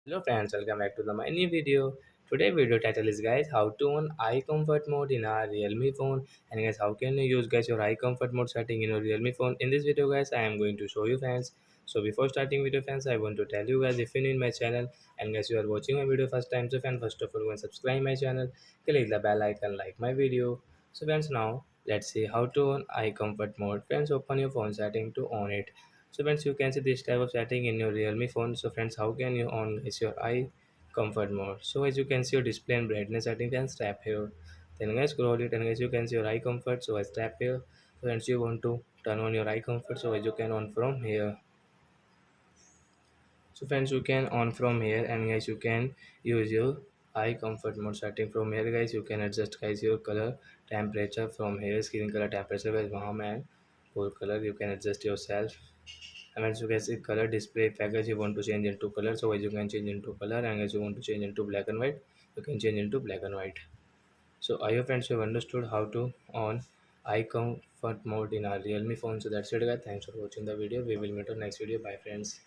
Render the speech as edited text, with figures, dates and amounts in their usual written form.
Hello friends, welcome back to my new video. Today video title is guys how to on eye comfort mode in our Realme phone, and guys how can you use guys your eye comfort mode setting in your Realme phone. In this video guys I am going to show you friends. So before starting video friends, I want to tell you guys, if you're new in my channel and guys you are watching my video first time, so friends, first of all go and subscribe my channel, click the bell icon, like my video. So friends, now let's see how to on eye comfort mode. Friends, open your phone setting to on it. So friends, you can see this type of setting in your Realme phone. So friends, how can you on is your eye comfort mode? So as you can see your display and brightness setting, then tap here. Then guys scroll it and guys you can see your eye comfort. So I tap here. So friends, you want to turn on your eye comfort. So as you can on from here. So friends, you can on from here, and guys you can use your eye comfort mode setting from here. Guys you can adjust guys your color temperature from here, screen color temperature guys, warm and cool color you can adjust yourself. And as you can see color display package, you want to change into color, so as you can change into color, and as you want to change into black and white, you can change into black and white. So I hope friends you have understood how to on eye comfort mode in our Realme phone. So that's it guys, thanks for watching the video, we will meet on next video, bye friends.